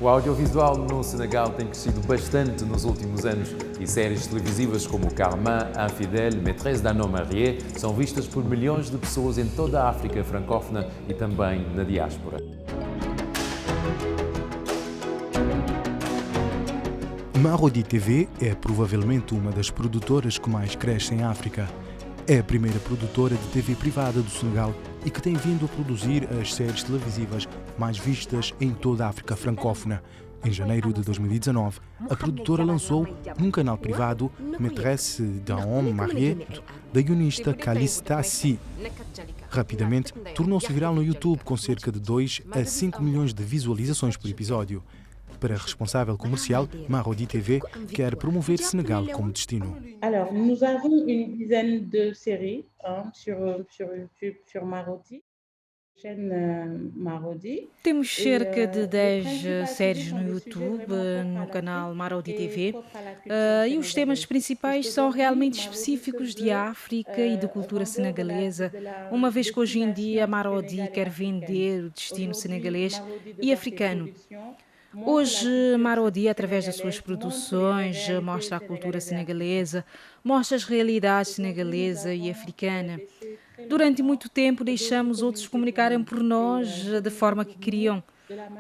O audiovisual no Senegal tem crescido bastante nos últimos anos e séries televisivas como Carmin, Infidèle, Maîtresse d'un homme marié são vistas por milhões de pessoas em toda a África francófona e também na diáspora. Marodi TV é provavelmente uma das produtoras que mais cresce em África. É a primeira produtora de TV privada do Senegal e que tem vindo a produzir as séries televisivas mais vistas em toda a África francófona. Em janeiro de 2019, a produtora lançou, num canal privado, Maîtresse d'un homme marié, da guionista Calista Si. Rapidamente, tornou-se viral no YouTube com cerca de 2 a 5 milhões de visualizações por episódio. Para a responsável comercial, Marodi TV quer promover Senegal como destino. Alors, nous avons une dizaine de séries sur YouTube, sur Marodi, chaîne Marodi. Temos cerca de 10 séries no YouTube, no canal Marodi TV, e os temas principais são realmente específicos de África e de cultura senegalesa, uma vez que hoje em dia Marodi quer vender o destino senegalês e africano. Hoje, Marodi, através das suas produções, mostra a cultura senegalesa, mostra as realidades senegalesa e africana. Durante muito tempo deixamos outros comunicarem por nós da forma que queriam.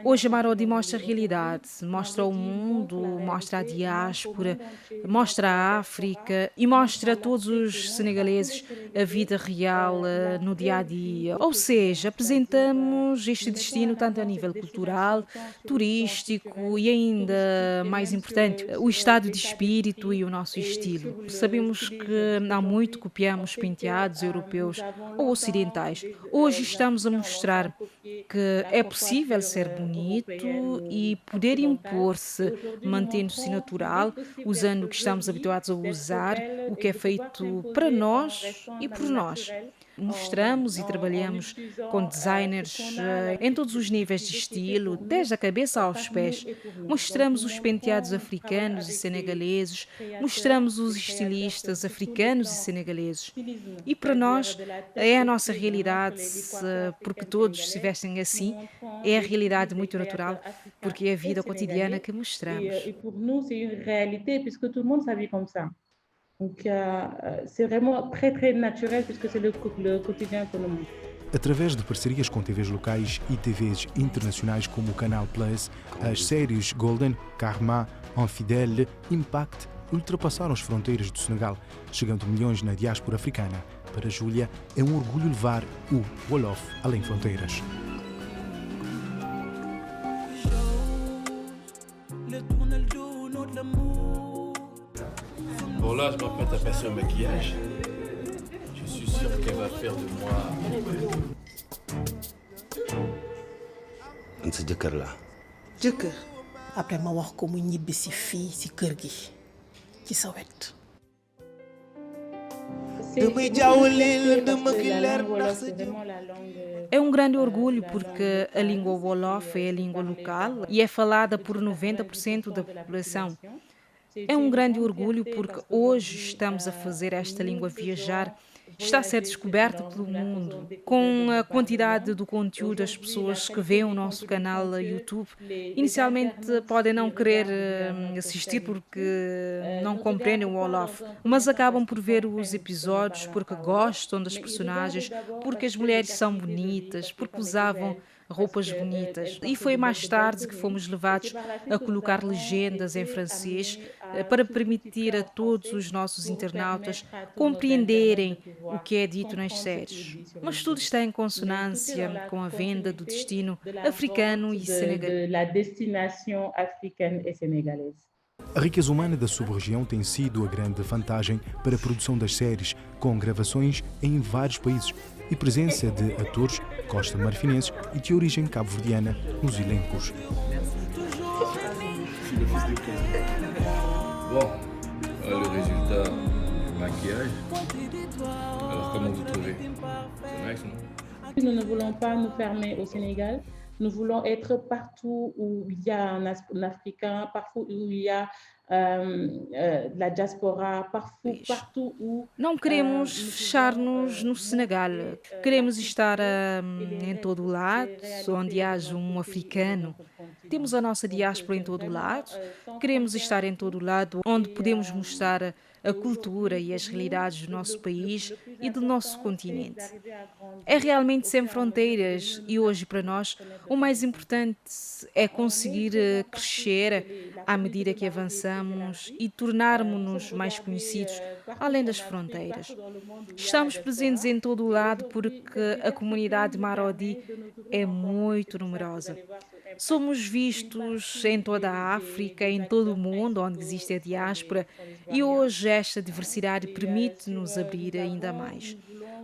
Hoje a Marodi mostra a realidade, mostra o mundo, mostra a diáspora, mostra a África e mostra a todos os senegaleses a vida real no dia-a-dia. Ou seja, apresentamos este destino tanto a nível cultural, turístico e ainda mais importante, o estado de espírito e o nosso estilo. Sabemos que há muito copiamos penteados europeus ou ocidentais. Hoje estamos a mostrar que é possível ser bonito e poder impor-se, mantendo-se natural, usando o que estamos habituados a usar, o que é feito para nós e por nós. Mostramos e trabalhamos com designers em todos os níveis de estilo, desde a cabeça aos pés. Mostramos os penteados africanos e senegaleses, mostramos os estilistas africanos e senegaleses. E para nós é a nossa realidade, porque todos se vestem assim, é a realidade muito natural, porque é a vida cotidiana que mostramos. Et pour nous, c'est une réalité puisque tout le monde s'habille comme ça. Donc, c'est vraiment très, très naturel puisque c'est le quotidien que nous montre. Através de parcerias com TVs locais e TVs internacionais como o Canal Plus, as séries Golden, Karma, Infidèle, Impact ultrapassaram as fronteiras do Senegal, chegando milhões na diáspora africana. Para Júlia, é um orgulho levar o Wolof além fronteiras. Bon là, je m'apprête à passer au maquillage. Je suis sûr qu'elle va faire de moi... an sa jëkkër la. jëkkër après ma wax ko mu ñibbi si fii si kër gi ci sa wet. Damay jaawale dama gi leer ndax sa langue. É um grande orgulho porque a língua Wolof é a língua local e é falada por 90% da população. É um grande orgulho porque hoje estamos a fazer esta língua viajar, está a ser descoberta pelo mundo. Com a quantidade do conteúdo das pessoas que veem o nosso canal YouTube, inicialmente podem não querer assistir porque não compreendem o Wolof, mas acabam por ver os episódios porque gostam das personagens, porque as mulheres são bonitas, porque usavam roupas bonitas. E foi mais tarde que fomos levados a colocar legendas em francês para permitir a todos os nossos internautas compreenderem o que é dito nas séries. Mas tudo está em consonância com a venda do destino africano e senegalês. A riqueza humana da sub-região tem sido a grande vantagem para a produção das séries, com gravações em vários países e presença de atores costa-marfinenses e de origem cabo-verdiana nos elencos. Bon, le résultat du maquillage. Alors comment vous trouvez? C'est nice, non? Nous ne voulons pas nous fermer au Sénégal. Nous voulons être partout où il y a un Africain, partout où il y a de la diaspora, partout où... Não queremos fechar-nos no Senegal. Queremos estar em todo o lado, onde haja um africano. Temos a nossa diáspora em todo o lado. Queremos estar em todo o lado, onde podemos mostrar a cultura e as realidades do nosso país e do nosso continente. É realmente sem fronteiras e hoje para nós o mais importante é conseguir crescer à medida que avançamos e tornarmos-nos mais conhecidos além das fronteiras. Estamos presentes em todo o lado porque a comunidade Marodi é muito numerosa. Somos vistos em toda a África, em todo o mundo onde existe a diáspora e hoje esta diversidade permite-nos abrir ainda mais.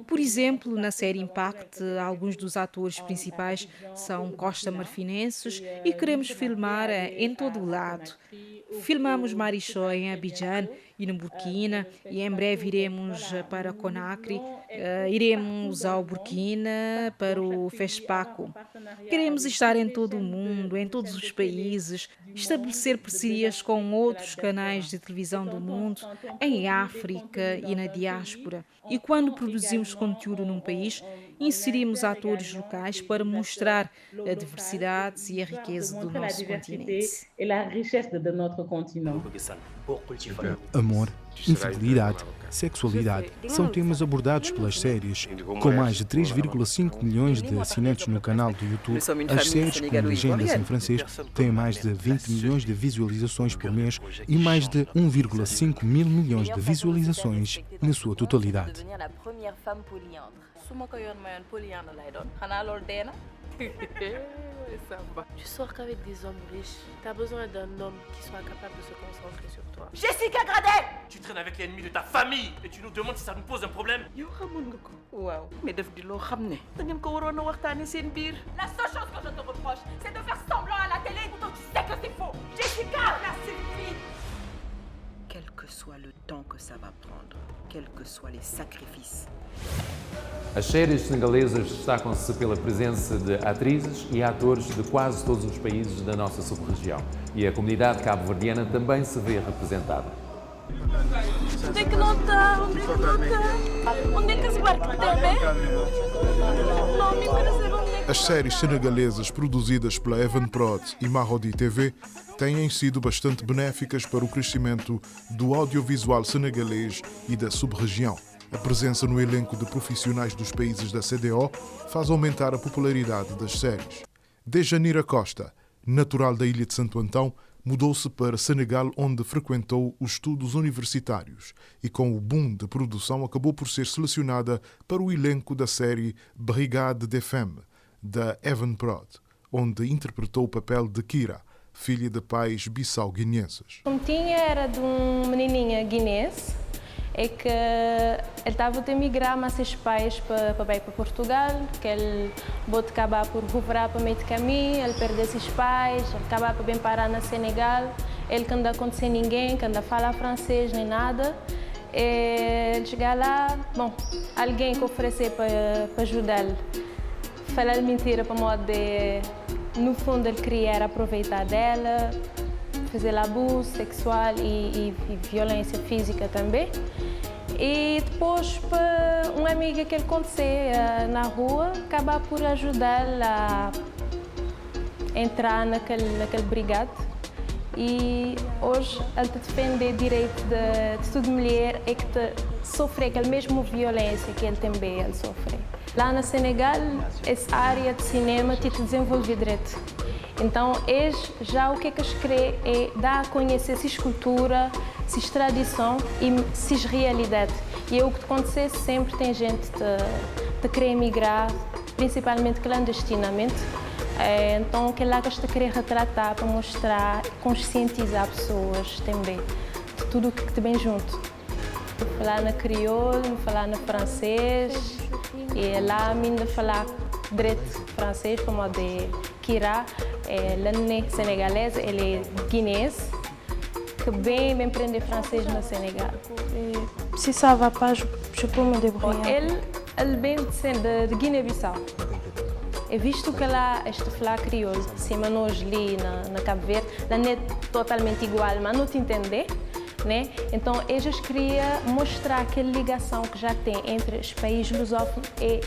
Por exemplo, na série Impact, alguns dos atores principais são costa-marfinenses e queremos filmar em todo o lado. Filmamos Marichó em Abidjan e no Burkina e em breve iremos para Conakry, iremos ao Burkina para o FESPACO. Queremos estar em todo o mundo, em todos os países, estabelecer parcerias com outros canais de televisão do mundo, em África e na diáspora. E quando produzimos conteúdo num país, inserimos atores locais para mostrar a diversidade e a riqueza do nosso continente. Amor, infidelidade, sexualidade são temas abordados pelas séries. Com mais de 3,5 milhões de assinantes no canal do YouTube, as séries com legendas em francês têm mais de 20 milhões de visualizações por mês e mais de 1,5 mil milhões de visualizações na sua totalidade. Tu sors qu'avec des hommes riches. T'as besoin d'un homme qui soit capable de se concentrer sur toi. Jessica Gradel! Tu traînes avec l'ennemi de ta famille et tu nous demandes si ça nous pose un problème. Yow xamoon nga ko. Waaw mais def di loo xam ne da ngeen ko waroon a waxtaane seen biir. La seule chose que je te reproche, c'est de faire semblant à la télé pourtant tu sais que c'est faux. Jessica, ça suffit. Quel que soit le temps que ça va prendre, quels que soient les sacrifices. As séries senegalesas destacam-se pela presença de atrizes e atores de quase todos os países da nossa sub-região. E a comunidade cabo-verdiana também se vê representada. Onde é que não está? Onde é que não está? Onde é que esse barco está, né? Não me interessa onde é que... As séries senegalesas produzidas pela Evan Prod e Marodi TV têm sido bastante benéficas para o crescimento do audiovisual senegalês e da sub-região. A presença no elenco de profissionais dos países da CEDEAO faz aumentar a popularidade das séries. Dejanira Costa, natural da ilha de Santo Antão, mudou-se para Senegal, onde frequentou os estudos universitários e, com o boom de produção, acabou por ser selecionada para o elenco da série Brigade des Femmes, da Evan Prod, onde interpretou o papel de Kira, filha de pais bissau-guineenses. Como tinha era de menininha guinense, é que ele estava a emigrar, mas seus pais para Portugal, que ele pode acabar por recuperar para meio de caminho, ele perdeu esses pais, acabar por bem parar na Senegal, ele que não anda conhecer ninguém, que anda a falar francês nem nada. Ele chegar lá, bom, alguém que oferecer para ajudá-lo, falar mentira para modo de, no fundo ele queria aproveitar dela, fazer abuso sexual e violência física também. E depois, uma amiga que ele conhecia na rua, acabar por ajudá-la a entrar naquele brigade. E hoje ele te defende o direito de toda mulher é que te sofre aquela mesma violência que ele também sofre. Lá na Senegal, essa área de cinema te desenvolve direito. Então, eles já o que eles querem é dar a conhecer essa cultura, essa tradição e essa realidade. E é o que acontece sempre, tem gente que quer emigrar, principalmente clandestinamente. Então, que lá que eles querem retratar para mostrar, conscientizar pessoas também de tudo o que vem junto. Falar na crioulo, falar na francês, e lá ainda falar direito francês, como de Kira, l'année sénégalaise, ele é guinense, que bem aprender francês no Senegal. Si ça va pas, je peux me débrouiller. Ele vem de Guiné-Bissau. é visto que lá este flá crioulo, cima nós ali na Cabo Verde, não é totalmente igual, mas não te entender, né? Então eles queriam mostrar aquela ligação que já tem entre os países lusófonos e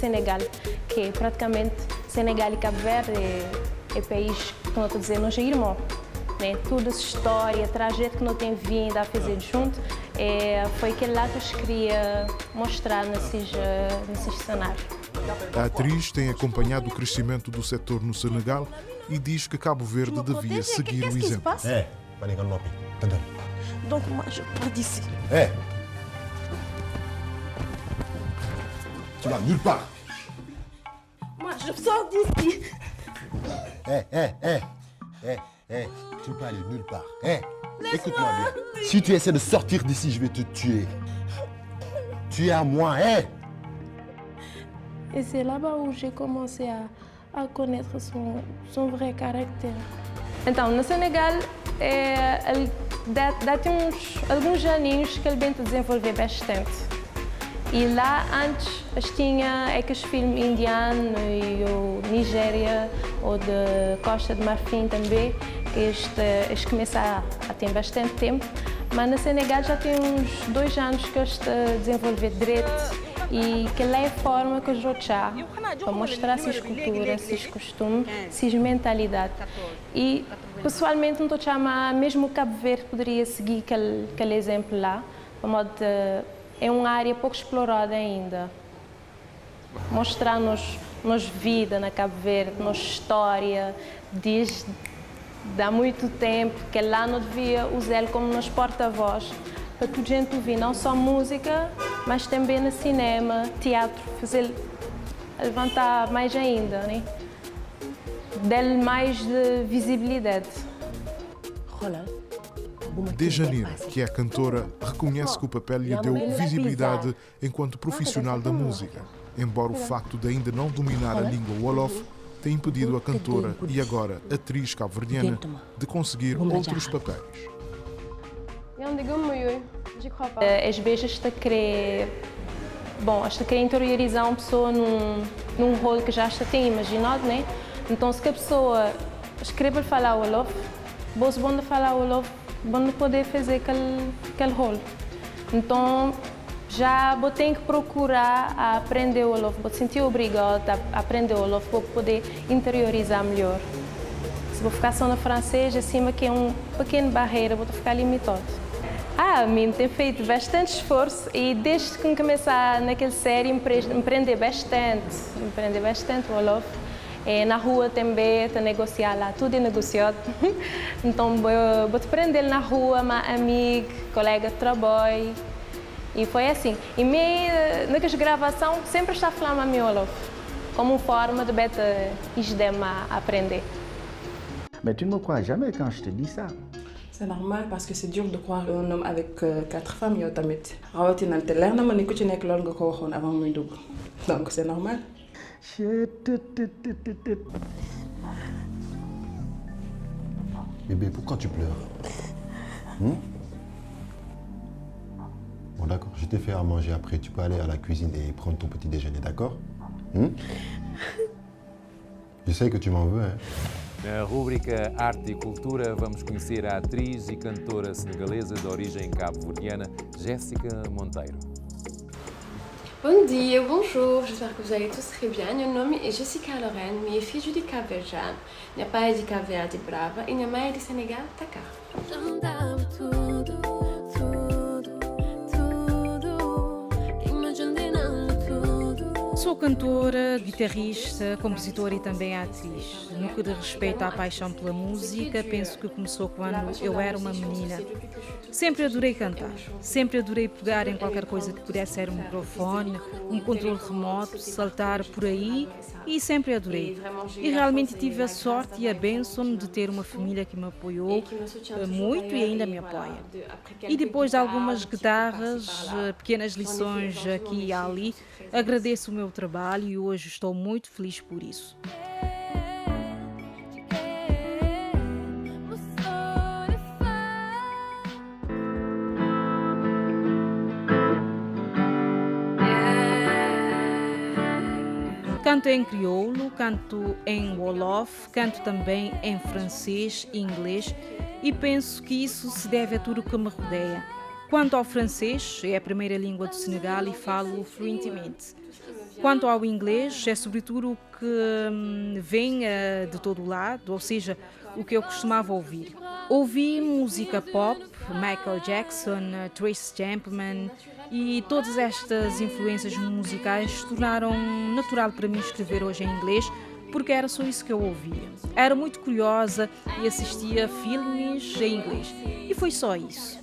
Senegal, que é praticamente Senegal e Cabo Verde é país que não estou dizendo, nós é irmão. Né? Toda essa história, trajeto que não tem vindo a fazer junto, foi aquele lá que eu queria mostrar nesses cenários. A atriz tem acompanhado o crescimento do setor no Senegal e diz que Cabo Verde devia seguir o exemplo. Donc moi je pars d'ici. Tu vas nulle part. Moi je sors d'ici. Tu peux aller nulle part. Écoute-moi bien. Si tu essaies de sortir d'ici, je vais te tuer. Tu es à moi, Et c'est là-bas où j'ai commencé à connaître son vrai caractère. Então, no Senegal, dá-te alguns aninhos que ele vem te desenvolver bastante. E lá antes tinha aqueles filmes indianos e o Nigéria ou de Costa de Marfim também, que eles começam a ter bastante tempo. Mas no Senegal já tem uns 2 anos que eles estão a desenvolver direito e que lá é a forma que eles já para mostrar essas culturas, esses costumes, essas mentalidades. E pessoalmente não estou a chamar, mesmo o Cabo Verde poderia seguir aquele exemplo lá, de modo é uma área pouco explorada ainda. Mostrar-nos vida na Cabo Verde, nos história, desde há muito tempo, que lá não devia usar como nos porta-voz, para toda a gente ouvir, não só música, mas também no cinema, teatro, fazer levantar mais ainda, né? Dar-lhe mais de visibilidade. Dejanira, que é cantora, reconhece que o papel lhe deu visibilidade enquanto profissional da música, embora o facto de ainda não dominar a língua Wolof tenha impedido a cantora e agora atriz cabo-verdiana de conseguir outros papéis. Às vezes está a querer interiorizar uma pessoa num rolo que já tem imaginado, né? Então se a pessoa escreve falar Wolof, você pode falar Wolof, não poder fazer aquele rolo. Então já vou ter que procurar aprender o Wolof, vou sentir obrigado a aprender o Wolof para poder interiorizar melhor. Se vou ficar só no francês, acima que é uma pequena barreira, vou ficar limitado. A mim tem feito bastante esforço e desde que comecei naquela série aprender bastante o Wolof. Na rua também, a negociar lá, tudo é negociado. Então vou aprender na rua, uma amiga, colega de trabalho. E foi assim. E naquela gravação sempre está falando a meu Wolof, como forma de aprender. Mais tu ne me crois jamais quand je te dis ça. C'est normal parce que c'est dur de croire un homme avec 4 femmes yow tamit. Rawatina te leer na ma ne ku ci nekk loolu nga ko waxoon avant muy dugg. Donc c'est normal. Bébé, pourquoi tu pleures? Bon d'accord, je t'ai fait à manger après. Tu peux aller à la cuisine et prendre ton petit déjeuner, d'accord? Je sais que tu m'en veux, hein? Na rúbrica Arte e Cultura, vamos conhecer a atriz e cantora senegalesa de origem cabo-verdiana, Jéssica Monteiro. Bon dia, bonjour, j'espère que vous allez tous très bien. Meu nome é Jessica Lorraine, minha filha de Cabo Verde. Minha pai é de Cabo Verde, Brava, e minha mãe é de Senegal, Dakar. Sou cantora, guitarrista, compositora e também atriz. No que diz respeito à paixão pela música, penso que começou quando eu era uma menina. Sempre adorei cantar, sempre adorei pegar em qualquer coisa que pudesse ser um microfone, um controle remoto, saltar por aí e sempre adorei. E realmente tive a sorte e a bênção de ter uma família que me apoiou muito e ainda me apoia. E depois de algumas guitarras, pequenas lições aqui e ali, agradeço o meu trabalho e hoje estou muito feliz por isso. Canto em crioulo, canto em wolof, canto também em francês e inglês e penso que isso se deve a tudo que me rodeia. Quanto ao francês, é a primeira língua do Senegal e falo fluentemente. Quanto ao inglês, é sobretudo o que vem de todo lado, ou seja, o que eu costumava ouvir. Ouvi música pop, Michael Jackson, Tracy Chapman, e todas estas influências musicais tornaram natural para mim escrever hoje em inglês, porque era só isso que eu ouvia. Era muito curiosa e assistia filmes em inglês, e foi só isso.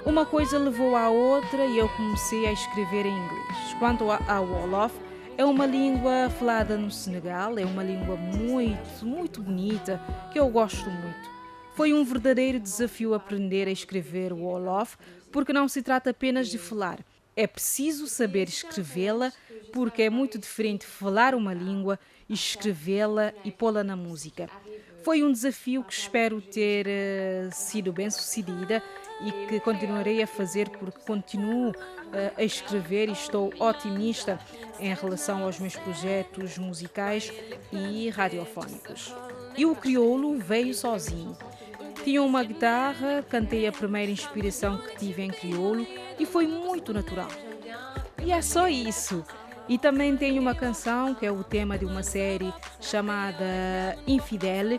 Uma coisa levou à outra e eu comecei a escrever em inglês. Quanto ao wolof, é uma língua falada no Senegal, é uma língua muito bonita, que eu gosto muito. Foi um verdadeiro desafio aprender a escrever o wolof, porque não se trata apenas de falar. É preciso saber escrevê-la, porque é muito diferente falar uma língua, escrevê-la e pô-la na música. Foi um desafio que espero ter sido bem-sucedida e que continuarei a fazer porque continuo a escrever e estou otimista em relação aos meus projetos musicais e radiofónicos. E o crioulo veio sozinho. Tinha uma guitarra, cantei a primeira inspiração que tive em crioulo e foi muito natural. E é só isso. E também tenho uma canção que é o tema de uma série chamada Infidèle,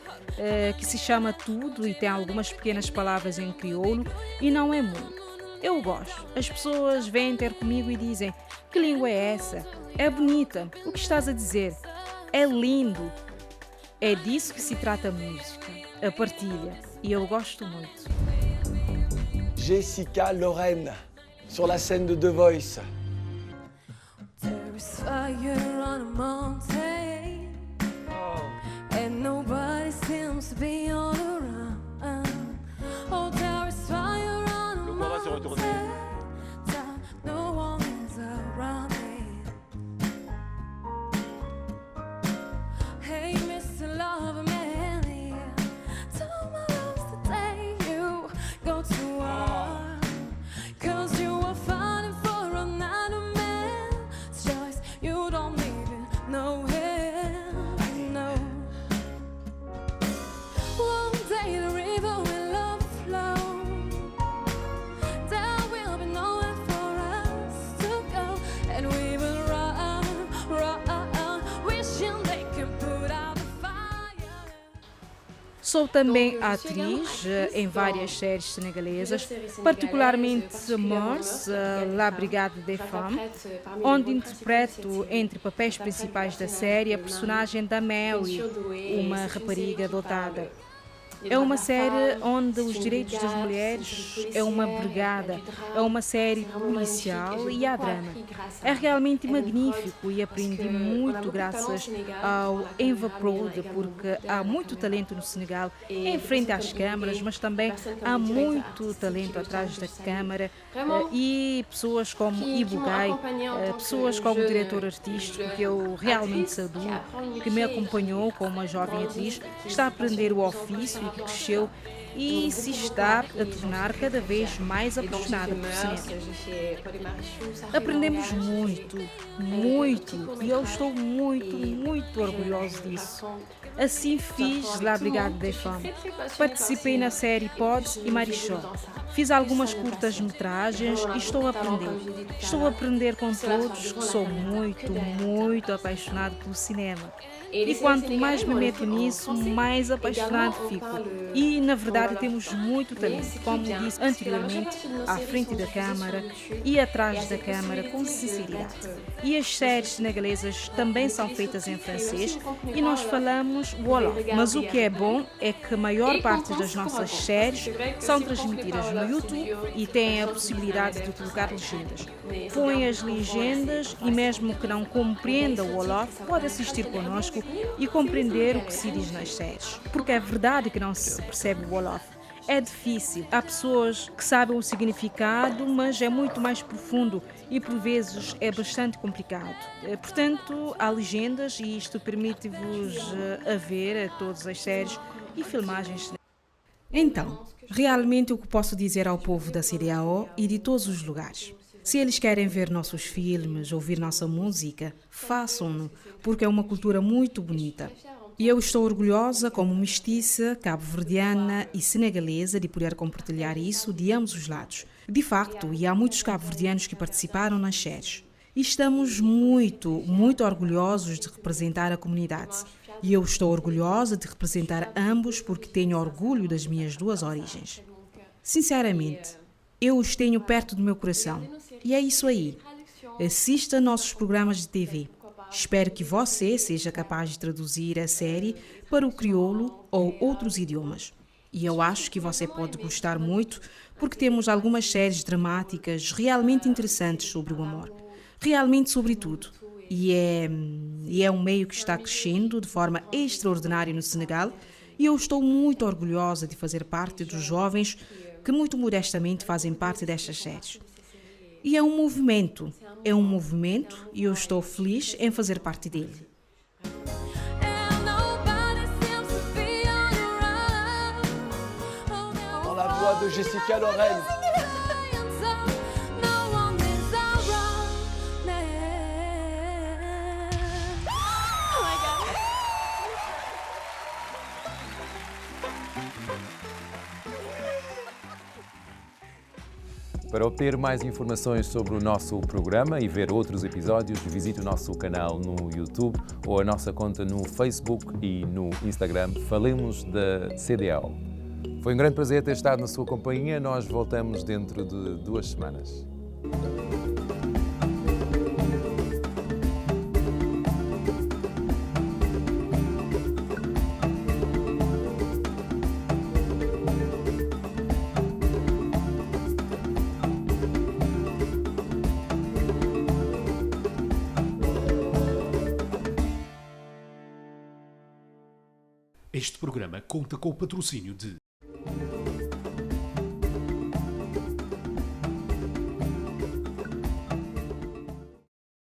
que se chama Tudo e tem algumas pequenas palavras em crioulo e não é muito. Eu gosto. As pessoas vêm ter comigo e dizem: que língua é essa? É bonita. O que estás a dizer? É lindo. É disso que se trata a música, a partilha. E eu gosto muito. Jessica Lorraine, sur la scène de The Voice. There is fire on a mountain, and nobody seems to be all around. Oh, there is fire on a mountain, no one is around me. Hey, Mr. Loverman, tomorrow's the day you go to war, 'cause you are fighting for another man's choice. You don't even know him, no. One day the river will overflow. There will be nowhere for us to go, and we will run, wishing they can put out the fire. Sou também atriz em várias séries senegalesas, particularmente Mœurs, La Brigade des Femmes, onde interpreto entre papéis principais da série a personagem da Mary, uma rapariga dotada. É uma série onde os direitos das mulheres é uma brigada, é uma série policial e há drama. É realmente magnífico e aprendi muito graças ao Enva Prod, porque há muito talento no Senegal em frente às câmaras, mas também há muito talento atrás da câmara e pessoas como Ibugai, pessoas como o diretor artístico, que eu realmente saúdo, que me acompanhou como uma jovem atriz, que está a aprender o ofício e que cresceu e se está a tornar cada vez mais apaixonada por cinema. Aprendemos muito e eu estou muito orgulhosa disso. Assim fiz La Brigade des Femmes. Participei na série Pods e Marichou. Fiz algumas curtas-metragens e estou a aprender. Estou a aprender com todos que sou muito apaixonado pelo cinema. E quanto mais me meto nisso, mais apaixonado fico. E, na verdade, temos muito talento, como disse anteriormente, à frente da câmara e atrás da câmara, com sinceridade. E as séries senegalesas também são feitas em francês e nós falamos wolof. Mas o que é bom é que a maior parte das nossas séries são transmitidas no YouTube e têm a possibilidade de colocar legendas. Põe as legendas e mesmo que não compreenda o wolof, pode assistir connosco e compreender o que se diz nas séries. Porque é verdade que não se percebe o wolof. É difícil. Há pessoas que sabem o significado, mas é muito mais profundo e por vezes é bastante complicado. Portanto, há legendas e isto permite-vos a ver todas as séries e filmagens. Então, realmente o que posso dizer ao povo da CEDEAO e de todos os lugares? Se eles querem ver nossos filmes, ouvir nossa música, façam-no, porque é uma cultura muito bonita. E eu estou orgulhosa, como mestiça, cabo-verdiana e senegalesa, de poder compartilhar isso de ambos os lados. De facto, e há muitos cabo-verdianos que participaram nas séries. E estamos muito orgulhosos de representar a comunidade. E eu estou orgulhosa de representar ambos porque tenho orgulho das minhas duas origens. Sinceramente, eu os tenho perto do meu coração. E é isso aí. Assista a nossos programas de TV. Espero que você seja capaz de traduzir a série para o crioulo ou outros idiomas. E eu acho que você pode gostar muito porque temos algumas séries dramáticas realmente interessantes sobre o amor. Realmente sobre tudo. E é um meio que está crescendo de forma extraordinária no Senegal e eu estou muito orgulhosa de fazer parte dos jovens que muito modestamente fazem parte destas séries. E é um movimento e eu estou feliz em fazer parte dele. Dans la voix de Jessica Lorraine. Para obter mais informações sobre o nosso programa e ver outros episódios, visite o nosso canal no YouTube ou a nossa conta no Facebook e no Instagram. Falemos da CDAO. Foi um grande prazer ter estado na sua companhia. Nós voltamos dentro de 2 semanas. Este programa conta com o patrocínio de